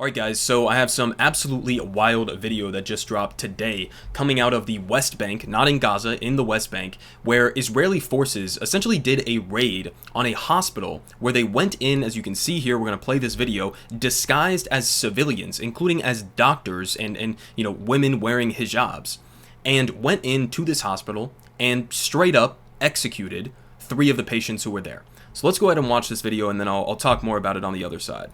Alright guys, so I have some absolutely wild video that just dropped today coming out of the West Bank, not in Gaza, in the West Bank, where Israeli forces essentially did a raid on a hospital where they went in, as you can see here, we're going to play this video, disguised as civilians, including as doctors and women wearing hijabs, and went into this hospital and straight up executed 3 of the patients who were there. So let's go ahead and watch this video and then I'll talk more about it on the other side.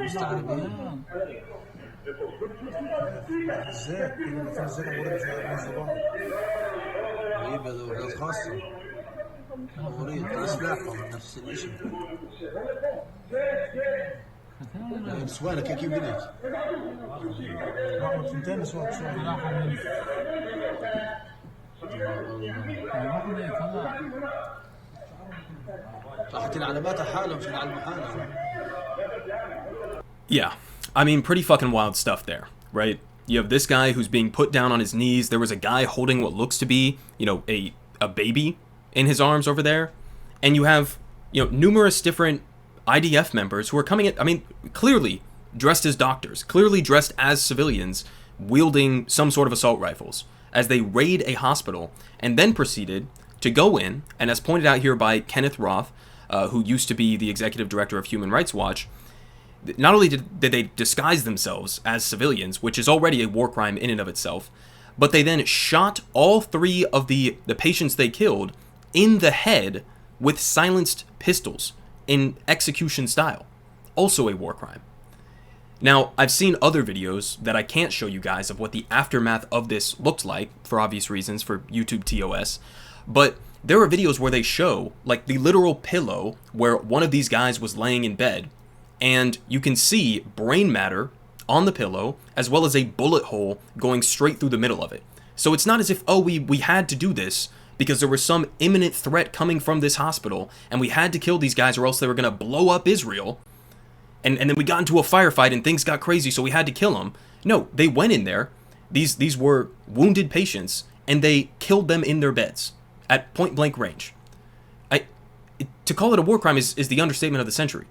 مستعربين ازاي كان ازاي مريض في الصباح غريبة دورات خاصة مريض سلاحهم نفس الشيء سؤالك كيف بدك واحد ثاني سؤال راحت العلامات حالهم مش على المحاله. Yeah, I mean, pretty fucking wild stuff there, right? You have this guy who's being put down on his knees. There was a guy holding what looks to be, a baby in his arms over there. And you have, numerous different IDF members who are coming in, I mean, clearly dressed as doctors, clearly dressed as civilians, wielding some sort of assault rifles as they raid a hospital and then proceeded to go in, and as pointed out here by Kenneth Roth, who used to be the executive director of Human Rights Watch, not only did they disguise themselves as civilians, which is already a war crime in and of itself, but they then shot all 3 of the patients they killed in the head with silenced pistols in execution style. Also a war crime. Now, I've seen other videos that I can't show you guys of what the aftermath of this looked like, for obvious reasons, for YouTube TOS, but there are videos where they show, like, the literal pillow where one of these guys was laying in bed, and you can see brain matter on the pillow, as well as a bullet hole going straight through the middle of it. So it's not as if, we had to do this because there was some imminent threat coming from this hospital, and we had to kill these guys or else they were going to blow up Israel, and then we got into a firefight and things got crazy, so we had to kill them. No, they went in there. These were wounded patients, and they killed them in their beds at point-blank range. To call it a war crime is the understatement of the century.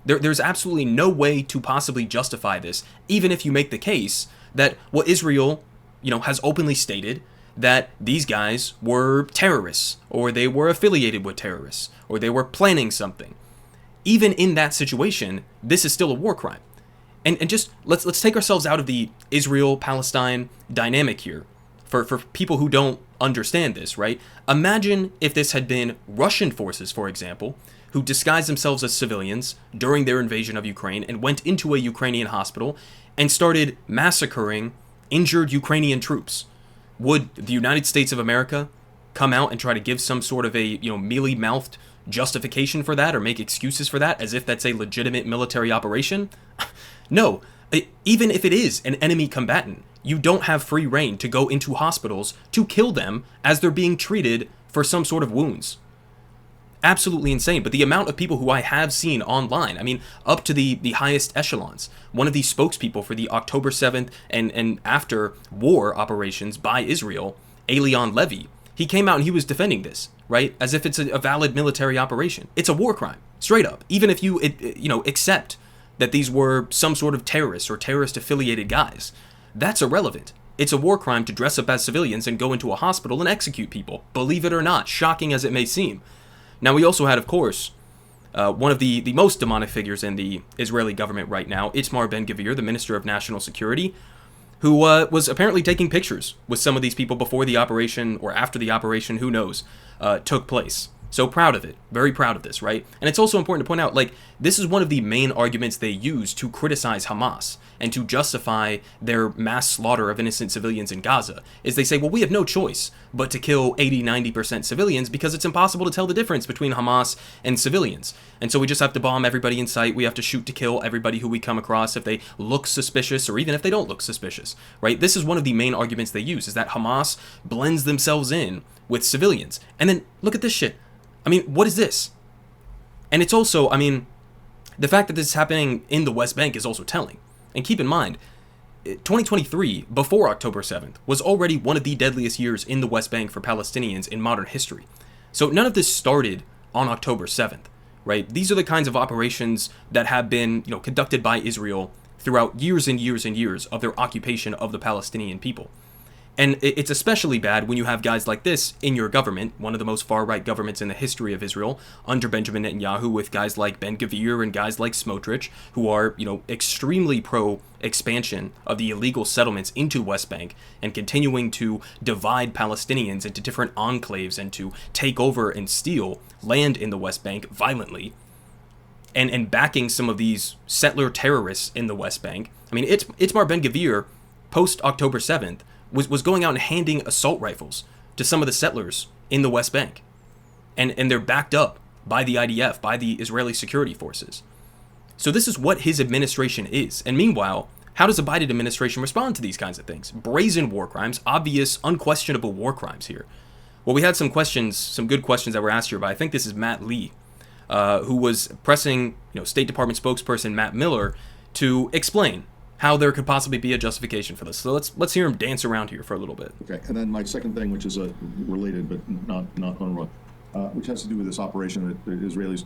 There's absolutely no way to possibly justify this, even if you make the case that Israel, has openly stated that these guys were terrorists, or they were affiliated with terrorists, or they were planning something. Even in that situation, this is still a war crime. And just let's take ourselves out of the Israel-Palestine dynamic here, for people who don't understand this, right? Imagine if this had been Russian forces, for example, who disguised themselves as civilians during their invasion of Ukraine and went into a Ukrainian hospital and started massacring injured Ukrainian troops. Would the United States of America come out and try to give some sort of a, mealy-mouthed justification for that or make excuses for that as if that's a legitimate military operation? No. Even if it is an enemy combatant, you don't have free reign to go into hospitals to kill them as they're being treated for some sort of wounds. Absolutely insane. But the amount of people who I have seen online, I mean, up to the highest echelons. One of the spokespeople for the October 7th and after war operations by Israel, Elion Levy, he came out and he was defending this, right? As if it's a valid military operation. It's a war crime, straight up. Even if you, accept that these were some sort of terrorists or terrorist-affiliated guys, that's irrelevant. It's a war crime to dress up as civilians and go into a hospital and execute people. Believe it or not, shocking as it may seem. Now, we also had, of course, one of the most demonic figures in the Israeli government right now, Itamar Ben-Gvir, the Minister of National Security, who was apparently taking pictures with some of these people before the operation or after the operation, who knows, took place. So proud of it. Very proud of this, right? And it's also important to point out, this is one of the main arguments they use to criticize Hamas and to justify their mass slaughter of innocent civilians in Gaza, is they say, we have no choice but to kill 80-90% civilians because it's impossible to tell the difference between Hamas and civilians. And so we just have to bomb everybody in sight. We have to shoot to kill everybody who we come across if they look suspicious or even if they don't look suspicious, right? This is one of the main arguments they use, is that Hamas blends themselves in with civilians. And then look at this shit. I mean, what is this? And it's also, the fact that this is happening in the West Bank is also telling. And keep in mind, 2023, before October 7th, was already one of the deadliest years in the West Bank for Palestinians in modern history. So none of this started on October 7th, right? These are the kinds of operations that have been, conducted by Israel throughout years and years and years of their occupation of the Palestinian people. And it's especially bad when you have guys like this in your government, one of the most far-right governments in the history of Israel, under Benjamin Netanyahu, with guys like Ben-Gvir and guys like Smotrich, who are, extremely pro-expansion of the illegal settlements into West Bank and continuing to divide Palestinians into different enclaves and to take over and steal land in the West Bank violently, and backing some of these settler terrorists in the West Bank. I mean, Itamar Ben-Gvir, post-October 7th, was going out and handing assault rifles to some of the settlers in the West Bank. And they're backed up by the IDF, by the Israeli security forces. So this is what his administration is. And meanwhile, how does the Biden administration respond to these kinds of things? Brazen war crimes, obvious, unquestionable war crimes here. Well, we had some questions, some good questions that were asked here by, I think this is Matt Lee, who was pressing, State Department spokesperson Matt Miller to explain how there could possibly be a justification for this. So let's hear him dance around here for a little bit. Okay, and then my second thing, which is related but not on which has to do with this operation that the Israelis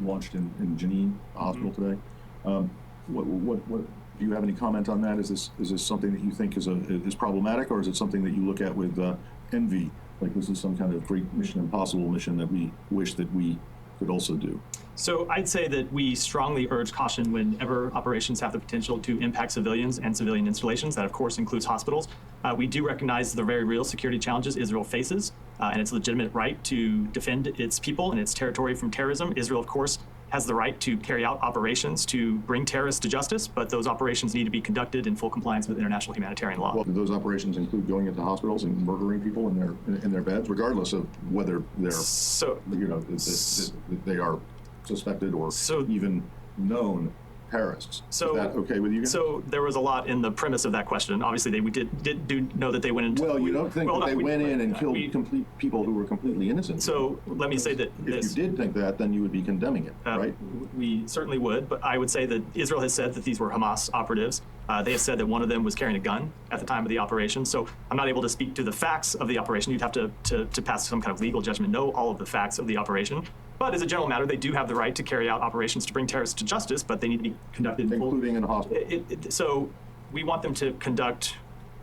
launched in Jenin hospital today. What do you have any comment on that? Is this something that you think is problematic, or is it something that you look at with envy? Like this is some kind of great Mission Impossible mission that we wish that we could also do? So I'd say that we strongly urge caution whenever operations have the potential to impact civilians and civilian installations. That, of course, includes hospitals. We do recognize the very real security challenges Israel faces and its legitimate right to defend its people and its territory from terrorism. Israel, of course, has the right to carry out operations to bring terrorists to justice, but those operations need to be conducted in full compliance with international humanitarian law. Well, do those operations include going into hospitals and murdering people in their beds, regardless of whether they're they are suspected or even known terrorists? So, is that okay with you guys? So there was a lot in the premise of that question. Obviously, we did know that they went into. Well, you don't think that they went in and killed complete people who were completely innocent. So let me say that if you did think that, then you would be condemning it, right? We certainly would, but I would say that Israel has said that these were Hamas operatives. They have said that one of them was carrying a gun at the time of the operation. So I'm not able to speak to the facts of the operation. You'd have to pass some kind of legal judgment, know all of the facts of the operation. But as a general matter, they do have the right to carry out operations to bring terrorists to justice, but they need to be conducted including in a hospital. So we want them to conduct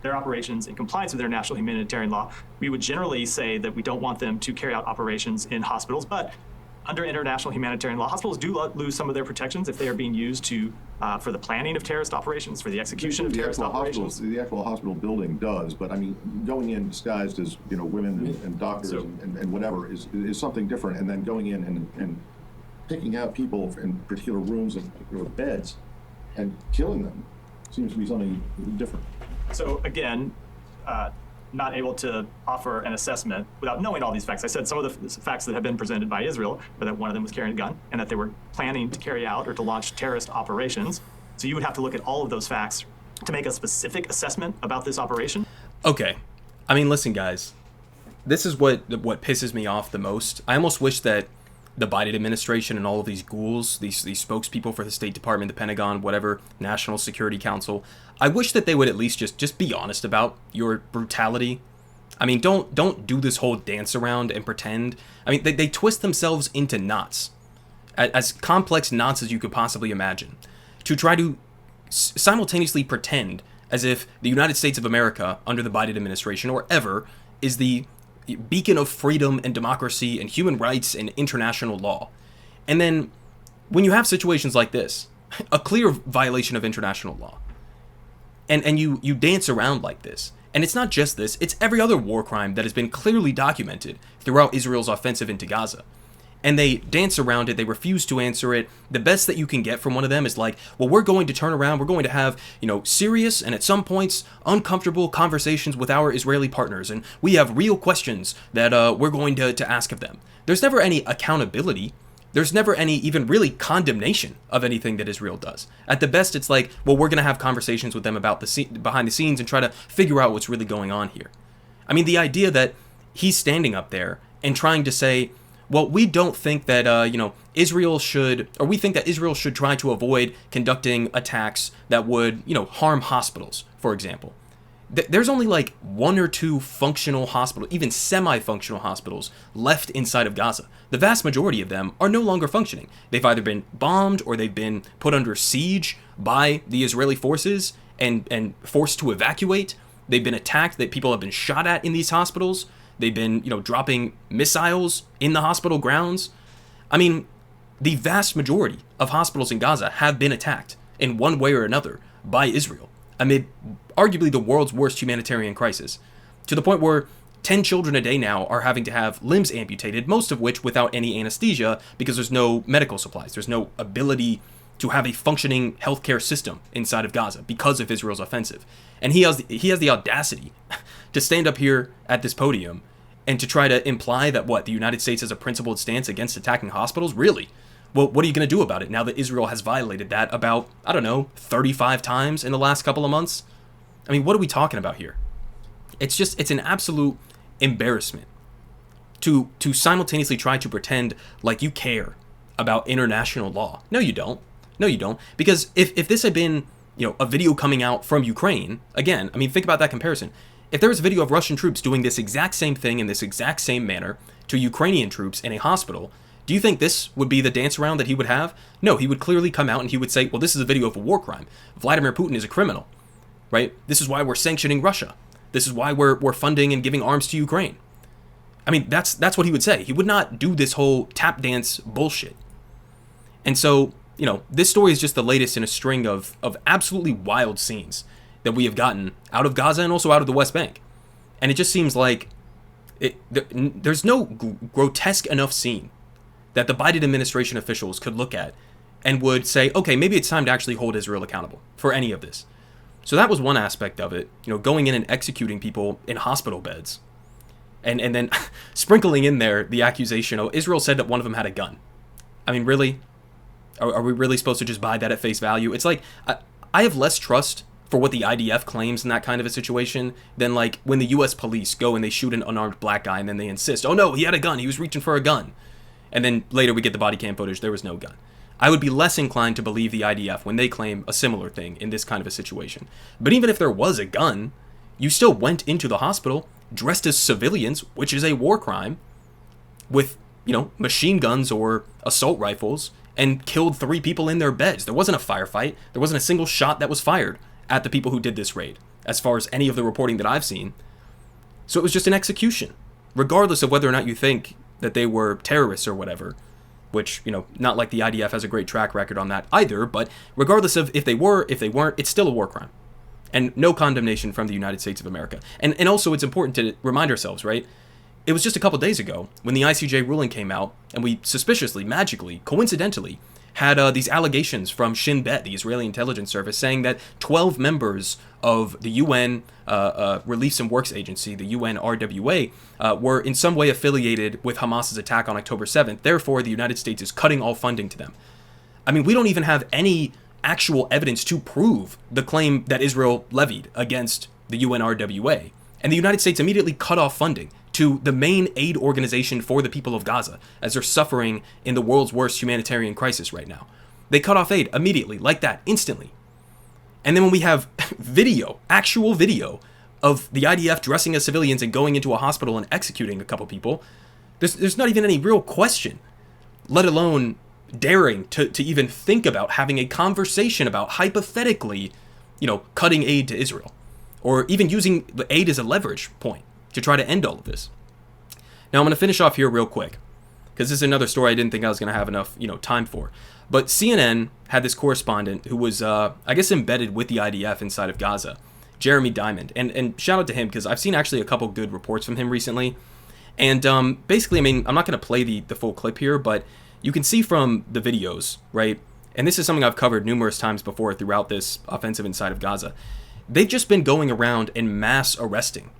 their operations in compliance with international humanitarian law. We would generally say that we don't want them to carry out operations in hospitals, but under international humanitarian law, hospitals do lose some of their protections if they are being used for the planning of terrorist operations, for the execution of terrorist operations. The actual hospital building does, but I mean, going in disguised as women and doctors and whatever is something different, and then going in and picking out people in particular rooms and particular beds and killing them seems to be something different. So again, not able to offer an assessment without knowing all these facts. I said some of the facts that have been presented by Israel are that one of them was carrying a gun and that they were planning to carry out or to launch terrorist operations. So you would have to look at all of those facts to make a specific assessment about this operation. Okay. I mean, listen, guys. This is what pisses me off the most. I almost wish that the Biden administration and all of these ghouls, these spokespeople for the State Department, the Pentagon, whatever, National Security Council, I wish that they would at least just be honest about your brutality. I mean, don't do this whole dance around and pretend. I mean, they twist themselves into knots, as complex knots as you could possibly imagine, to try to simultaneously pretend as if the United States of America, under the Biden administration, or ever, is the beacon of freedom and democracy and human rights and international law. And then when you have situations like this, a clear violation of international law, and you dance around like this, and it's not just this, it's every other war crime that has been clearly documented throughout Israel's offensive into Gaza. And they dance around it, they refuse to answer it. The best that you can get from one of them is like, well, we're going to turn around, we're going to have, serious and at some points uncomfortable conversations with our Israeli partners, and we have real questions that we're going to ask of them. There's never any accountability. There's never any even really condemnation of anything that Israel does. At the best, it's like, well, we're going to have conversations with them about behind the scenes and try to figure out what's really going on here. I mean, the idea that he's standing up there and trying to say, well, we don't think that, Israel should, or we think that Israel should try to avoid conducting attacks that would, harm hospitals, for example. There's only like 1 or 2 functional hospitals, even semi-functional hospitals, left inside of Gaza. The vast majority of them are no longer functioning. They've either been bombed or they've been put under siege by the Israeli forces and forced to evacuate. They've been attacked, that people have been shot at in these hospitals. They've been, dropping missiles in the hospital grounds. I mean, the vast majority of hospitals in Gaza have been attacked in one way or another by Israel amid arguably the world's worst humanitarian crisis, to the point where 10 children a day now are having to have limbs amputated, most of which without any anesthesia because there's no medical supplies. There's no ability to have a functioning healthcare system inside of Gaza because of Israel's offensive. And he has the audacity to stand up here at this podium and to try to imply that the United States has a principled stance against attacking hospitals? Really? Well, what are you going to do about it now that Israel has violated that about, 35 times in the last couple of months? I mean, what are we talking about here? It's an absolute embarrassment to simultaneously try to pretend like you care about international law. No, you don't. No, you don't. Because if this had been, a video coming out from Ukraine, again, think about that comparison. If there was a video of Russian troops doing this exact same thing in this exact same manner to Ukrainian troops in a hospital, do you think this would be the dance around that he would have? No, he would clearly come out and he would say, well, this is a video of a war crime. Vladimir Putin is a criminal, right? This is why we're sanctioning Russia. This is why we're funding and giving arms to Ukraine. That's what he would say. He would not do this whole tap dance bullshit. And so, this story is just the latest in a string of absolutely wild scenes that we have gotten out of Gaza and also out of the West Bank. And it just seems like there's no grotesque enough scene that the Biden administration officials could look at and would say, okay, maybe it's time to actually hold Israel accountable for any of this. So that was one aspect of it, going in and executing people in hospital beds. And then sprinkling in there the accusation, Israel said that one of them had a gun. Really? Are we really supposed to just buy that at face value? It's like, I have less trust for what the IDF claims in that kind of a situation than like when the US police go and they shoot an unarmed black guy and then they insist, oh no, he had a gun, he was reaching for a gun. And then later we get the body cam footage, there was no gun. I would be less inclined to believe the IDF when they claim a similar thing in this kind of a situation. But even if there was a gun, you still went into the hospital dressed as civilians, which is a war crime, with, machine guns or assault rifles, and killed 3 people in their beds. There wasn't a firefight. There wasn't a single shot that was fired at the people who did this raid, as far as any of the reporting that I've seen. So it was just an execution, regardless of whether or not you think that they were terrorists or whatever, which, not like the IDF has a great track record on that either, but regardless of if they were, if they weren't, it's still a war crime. And no condemnation from the United States of America. And also it's important to remind ourselves, right? It was just a couple days ago when the ICJ ruling came out and we suspiciously, magically, coincidentally, had these allegations from Shin Bet, the Israeli intelligence service, saying that 12 members of the UN Relief and Works Agency, the UNRWA, were in some way affiliated with Hamas's attack on October 7th. Therefore, the United States is cutting all funding to them. We don't even have any actual evidence to prove the claim that Israel levied against the UNRWA. And the United States immediately cut off funding to the main aid organization for the people of Gaza as they're suffering in the world's worst humanitarian crisis right now. They cut off aid immediately, like that, instantly. And then when we have actual video of the IDF dressing as civilians and going into a hospital and executing a couple people, there's not even any real question, let alone daring to even think about having a conversation about hypothetically, cutting aid to Israel, or even using the aid as a leverage point to try to end all of this. Now I'm going to finish off here real quick, because this is another story I didn't think I was going to have enough, time for. But CNN had this correspondent who was, embedded with the IDF inside of Gaza, Jeremy Diamond, and shout out to him because I've seen actually a couple good reports from him recently. And basically, I'm not going to play the full clip here, but you can see from the videos, right? And this is something I've covered numerous times before throughout this offensive inside of Gaza. They've just been going around and mass arresting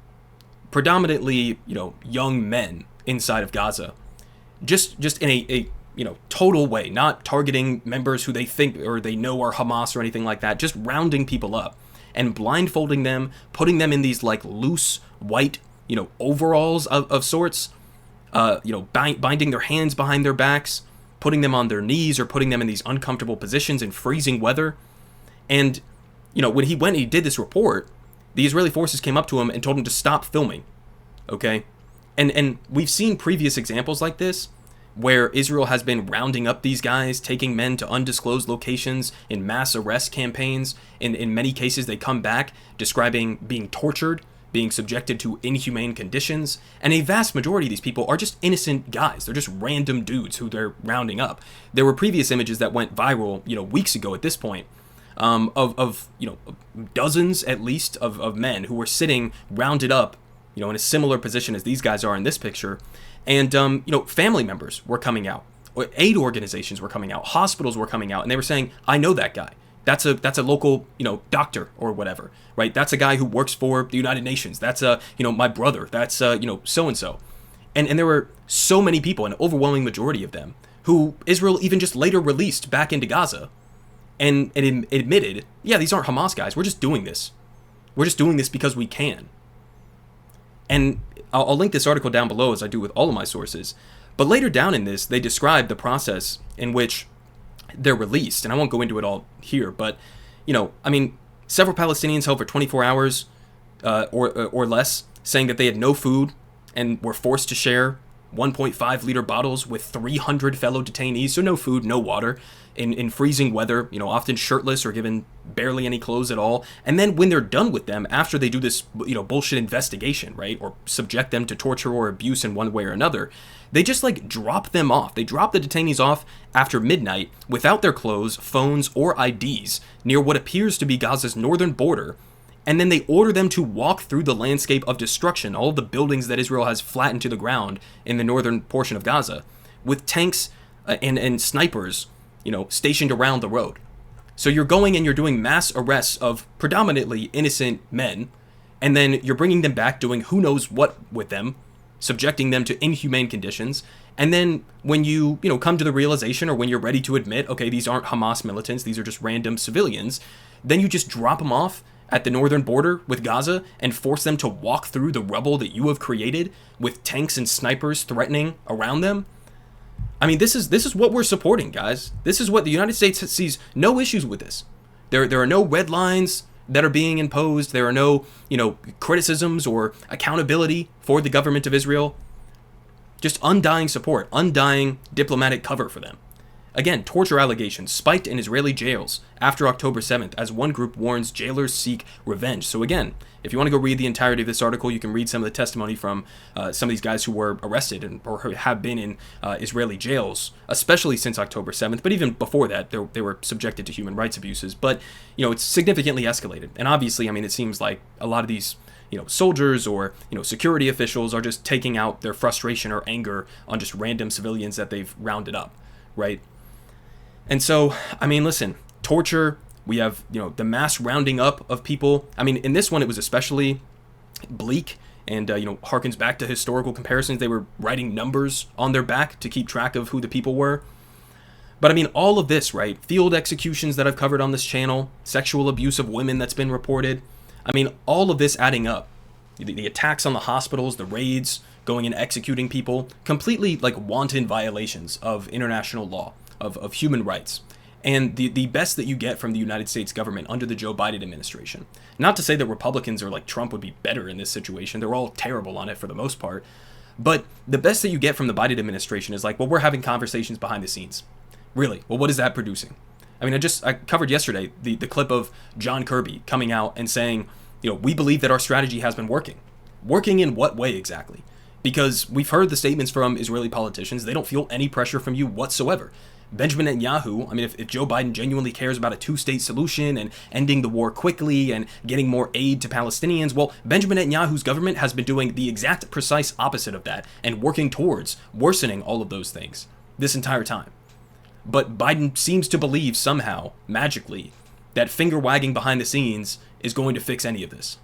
predominantly, young men inside of Gaza, just in a total way, not targeting members who they think or they know are Hamas or anything like that, just rounding people up and blindfolding them, putting them in these like loose white, overalls of sorts, binding their hands behind their backs, putting them on their knees or putting them in these uncomfortable positions in freezing weather. And, when he went and he did this report, the Israeli forces came up to him and told him to stop filming. Okay? And we've seen previous examples like this where Israel has been rounding up these guys, taking men to undisclosed locations in mass arrest campaigns. In many cases, they come back describing being tortured, being subjected to inhumane conditions, and a vast majority of these people are just innocent guys. They're just random dudes who they're rounding up. There were previous images that went viral, weeks ago at this point, of dozens at least of men who were sitting rounded up, in a similar position as these guys are in this picture, and family members were coming out, aid organizations were coming out, hospitals were coming out, and they were saying, "I know that guy. That's a local, doctor or whatever, right? That's a guy who works for the United Nations. That's my brother. That's so-and-so." And there were so many people, an overwhelming majority of them, who Israel even just later released back into Gaza and admitted, yeah, these aren't Hamas guys. We're just doing this. We're just doing this because we can. And I'll link this article down below, as I do with all of my sources. But later down in this, they describe the process in which they're released. And I won't go into it all here, but, several Palestinians held for 24 hours or less, saying that they had no food and were forced to share 1.5-liter bottles with 300 fellow detainees. So no food, no water, in freezing weather, often shirtless or given barely any clothes at all. And then when they're done with them, after they do this, bullshit investigation, right, or subject them to torture or abuse in one way or another, they just drop them off. They drop the detainees off after midnight without their clothes, phones, or IDs near what appears to be Gaza's northern border. And then they order them to walk through the landscape of destruction, all of the buildings that Israel has flattened to the ground in the northern portion of Gaza, with tanks and snipers, stationed around the road. So you're going and you're doing mass arrests of predominantly innocent men, and then you're bringing them back, doing who knows what with them, subjecting them to inhumane conditions. And then when you come to the realization, or when you're ready to admit, okay, these aren't Hamas militants, these are just random civilians, then you just drop them off at the northern border with Gaza and force them to walk through the rubble that you have created with tanks and snipers threatening around them. I mean, this is what we're supporting, guys. This is what the United States sees no issues with this. There are no red lines that are being imposed. There are no, criticisms or accountability for the government of Israel. Just undying support, undying diplomatic cover for them. Again, torture allegations spiked in Israeli jails after October 7th as one group warns jailers seek revenge. So again, if you want to go read the entirety of this article, you can read some of the testimony from some of these guys who were arrested or have been in Israeli jails, especially since October 7th. But even before that, they were subjected to human rights abuses. But, it's significantly escalated. And obviously, it seems like a lot of these soldiers or, security officials are just taking out their frustration or anger on just random civilians that they've rounded up, right? And so, listen, torture, we have, the mass rounding up of people. In this one, it was especially bleak and, harkens back to historical comparisons. They were writing numbers on their back to keep track of who the people were. But all of this, right? Field executions that I've covered on this channel, sexual abuse of women that's been reported. All of this adding up. The attacks on the hospitals, the raids, going and executing people, completely wanton violations of international law. Of human rights, and the best that you get from the United States government under the Joe Biden administration. Not to say that Republicans or Trump would be better in this situation. They're all terrible on it for the most part. But the best that you get from the Biden administration is we're having conversations behind the scenes. Really? Well, what is that producing? I covered yesterday the clip of John Kirby coming out and saying, we believe that our strategy has been working. Working in what way exactly? Because we've heard the statements from Israeli politicians. They don't feel any pressure from you whatsoever. Benjamin Netanyahu, if Joe Biden genuinely cares about a two-state solution and ending the war quickly and getting more aid to Palestinians, well, Benjamin Netanyahu's government has been doing the exact precise opposite of that and working towards worsening all of those things this entire time. But Biden seems to believe somehow, magically, that finger-wagging behind the scenes is going to fix any of this.